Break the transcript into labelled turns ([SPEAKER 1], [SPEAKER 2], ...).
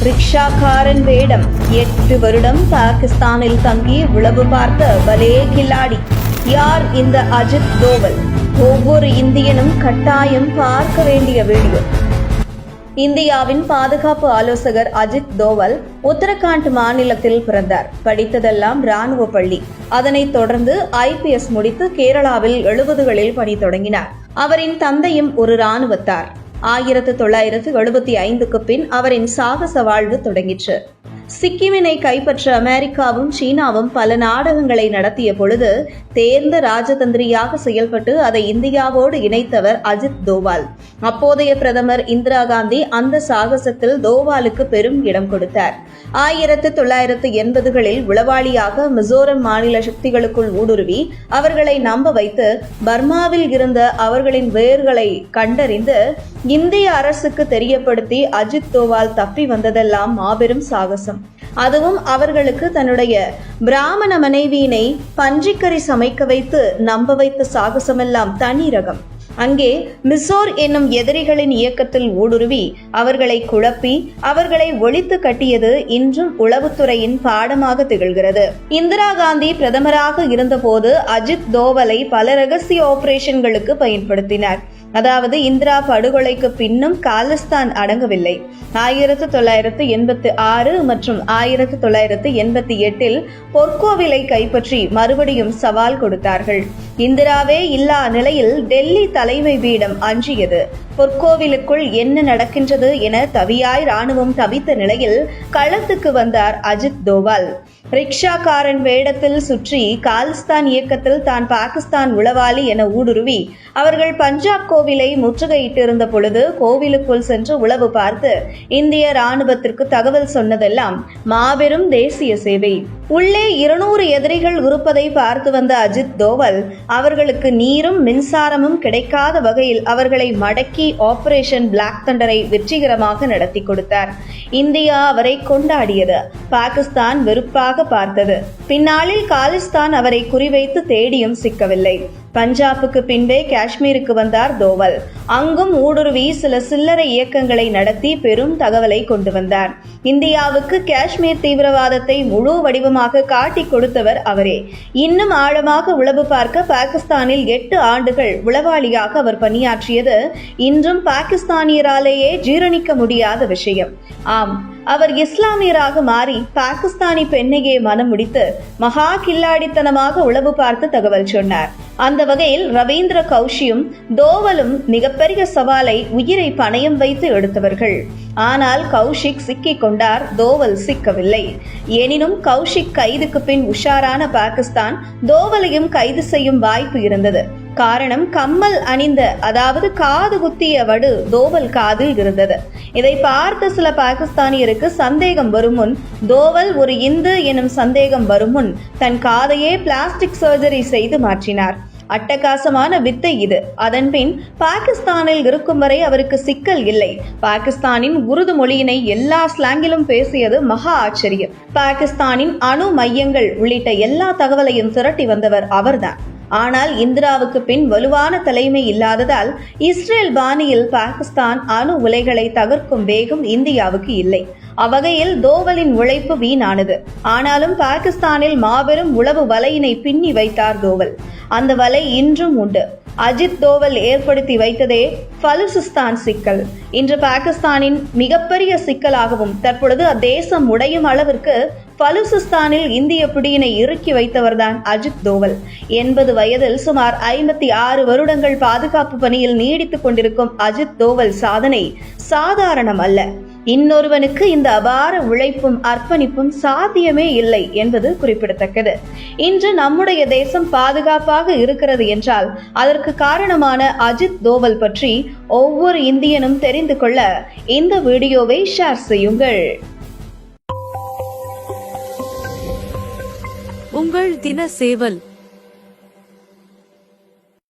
[SPEAKER 1] ரிக்ஷாக்காரன் வேடம் 8 வருடம் பாகிஸ்தானில் தங்கி உளவு பார்த்த பலே கில்லாடி. யார் இந்த அஜித் தோவல்? ஒவ்வொரு இந்தியனும் கட்டாயம் பார்க்க வேண்டிய வீடியோ. இந்தியாவின் பாதுகாப்பு ஆலோசகர் அஜித் தோவல் உத்தரகாண்ட் மாநிலத்தில் பிறந்தார். படித்ததெல்லாம் ராணுவ பள்ளி. அதனைத் தொடர்ந்து IPS முடித்து கேரளாவில் 70களில் பணி தொடங்கினார். அவரின் தந்தையும் ஒரு ராணுவத்தார். 1975க்கு பின் அவரின் சாகச வாழ்வு தொடங்கிற்று. சிக்கிமினை கைப்பற்ற அமெரிக்காவும் சீனாவும் பல நாடகங்களை நடத்திய பொழுது தேர்ந்த ராஜதந்திரியாக செயல்பட்டு அதை இந்தியாவோடு இணைத்தவர் அஜித் தோவால். அப்போதைய பிரதமர் இந்திரா காந்தி அந்த சாகசத்தில் தோவாலுக்கு பெரும் இடம் கொடுத்தார். 1980களில் உளவாளியாக மிசோரம் மாநில சக்திகளுக்குள் ஊடுருவி அவர்களை நம்ப வைத்து பர்மாவில் இருந்த அவர்களின் வேர்களை கண்டறிந்து இந்திய அரசுக்கு தெரியப்படுத்தி அஜித் தோவால் தப்பி வந்ததெல்லாம் மாபெரும் சாகசம். அதுவும் அவர்களுக்கு தன்னுடைய பிராமண மனைவியினை பன்றிக்கறி சமைக்க வைத்து நம்ப வைத்த சாகசமெல்லாம் தனி ரகம். அங்கே மிசோர் என்னும் எதிரிகளின் இயக்கத்தில் ஊடுருவி அவர்களை குழப்பி அவர்களை ஒழித்து கட்டியது இன்றும் உளவுத்துறையின் பாடமாக திகழ்கிறது. இந்திரா காந்தி பிரதமராக இருந்தபோது அஜித் தோவலை பல ரகசிய ஆபரேஷன்களுக்கு பயன்படுத்தினார். அதாவது இந்திரா படுகொலைக்கு பின்னும் காலிஸ்தான் அடங்கவில்லை. 1986 மற்றும் 1988 பொற்கோவிலை கைப்பற்றி மறுபடியும் சவால் கொடுத்தார்கள். இந்திராவே இல்லா நிலையில் டெல்லி தலைமை பீடம் அஞ்சியது. பொற்கோவிலுக்குள் என்ன நடக்கின்றது என தவியாய் ராணுவம் தவித்த நிலையில் களத்துக்கு வந்தார் அஜித் தோவால். ரிக்ஷாக்காரன் வேடத்தில் சுற்றி காலிஸ்தான் இயக்கத்தில் தான் பாகிஸ்தான் உளவாளி என ஊடுருவி அவர்கள் பஞ்சாப் கோவிலை முற்றுகையிட்டிருந்த பொழுது கோவிலுக்குள் சென்று உளவு பார்த்து இந்திய ராணுவத்திற்கு தகவல் சொன்னதெல்லாம் மாபெரும் தேசிய சேவை. உள்ளே 200 எதிரிகள் இருப்பதை பார்த்து வந்த அஜித் தோவல் அவர்களுக்கு நீரும் மின்சாரமும் கிடைக்காத வகையில் அவர்களை மடக்கி ஆபரேஷன் பிளாக் தண்டரை வெற்றிகரமாக நடத்தி கொடுத்தார். இந்தியா அவரை கொண்டாடியது. பாகிஸ்தான் வெறுப்பாக பார்த்தது. பின்னாளில் காலிஸ்தான் அவரை குறிவைத்து தேடியும் சிக்கவில்லை. பஞ்சாபுக்கு பின்பே காஷ்மீருக்கு வந்தார் தோவல். அங்கும் ஊடுருவி சில சில்லறை இயக்கங்களை நடத்தி பெரும் தகவலை கொண்டு வந்தார். இந்தியாவுக்கு காஷ்மீர் தீவிரவாதத்தை முழு வடிவமாக காட்டி கொடுத்தவர் அவரே. இன்னும் ஆழமாக உளவு பார்க்க பாகிஸ்தானில் 8 ஆண்டுகள் உளவாளியாக அவர் பணியாற்றியது இன்றும் பாகிஸ்தானியராலேயே ஜீரணிக்க முடியாத விஷயம். ஆம், அவர் இஸ்லாமியராக மாறி பாகிஸ்தானி பெண்ணையே மனம் முடித்து மகா கில்லாடித்தனமாக உளவு பார்த்து தகவல் சொன்னார். அந்த வகையில் ரவீந்திர கௌஷியும் தோவலும் மிகப்பெரிய சவாலை உயிரை பணயம் வைத்து எடுத்தவர்கள். ஆனால் கௌஷிக் சிக்கிக் கொண்டார், தோவல் சிக்கவில்லை. எனினும் கௌஷிக் கைதுக்கு பின் உஷாரான பாகிஸ்தான் தோவலையும் கைது செய்யும் வாய்ப்பு இருந்தது. காரணம், கம்மல் அணிந்த, அதாவது காது குத்திய வடு தோவல் காதில் இருந்தது. இதை பார்த்த சில பாகிஸ்தானியருக்கு சந்தேகம் வரும் முன், தோவல் ஒரு இந்து எனும் சந்தேகம் வரும் முன் தன் காதையே பிளாஸ்டிக் சர்ஜரி செய்து மாற்றினார். அட்டகாசமான வித்தை இது. அதன்பின் பாகிஸ்தானில் இருக்கும் வரை அவருக்கு சிக்கல் இல்லை. பாகிஸ்தானின் உருது மொழியினை எல்லா ஸ்லாங்கிலும் பேசியது மகா ஆச்சரியம். பாகிஸ்தானின் அணு மையங்கள் உள்ளிட்ட எல்லா தகவலையும் திரட்டி வந்தவர் அவர்தான். ஆனால் இந்திராவுக்கு பின் வலுவான தலைமை இல்லாததால் இஸ்ரேல் பாணியில் பாகிஸ்தான் அணு உலைகளை தகர்க்கும் வேகம் இந்தியாவுக்கு இல்லை. அவ்வகையில் தோவலின் உழைப்பு வீணானது. ஆனாலும் பாகிஸ்தானில் மாபெரும் உளவு வலையினை பின்னி வைத்தார் தோவல். அந்த வலை இன்றும் உண்டு. அஜித் தோவல் ஏற்படுத்தி வைத்ததே பலுசிஸ்தான் சிக்கல். இன்று பாகிஸ்தானின் மிகப்பெரிய சிக்கலாகவும் தற்பொழுது அத்தேசம் உடையும் அளவிற்கு பலுசிஸ்தானில் இந்திய பிடியினை இறுக்கி வைத்தவர்தான் அஜித் தோவல். 80 வயதில் சுமார் 56 வருடங்கள் பாதுகாப்பு பணியில் நீடித்துக் கொண்டிருக்கும் அஜித் தோவல் சாதனை சாதாரணம் அல்ல. இன்னொருவனுக்கு இந்த அபார உழைப்பும் அர்ப்பணிப்பும் சாத்தியமே இல்லை என்பது குறிப்பிடத்தக்கது. இன்று நம்முடைய தேசம் பாதுகாப்பாக இருக்கிறது என்றால் அதற்கு காரணமான அஜித் தோவல் பற்றி ஒவ்வொரு இந்தியனும் தெரிந்து கொள்ள இந்த வீடியோவை ஷேர் செய்யுங்கள்.
[SPEAKER 2] உங்கள் தின சேவல்.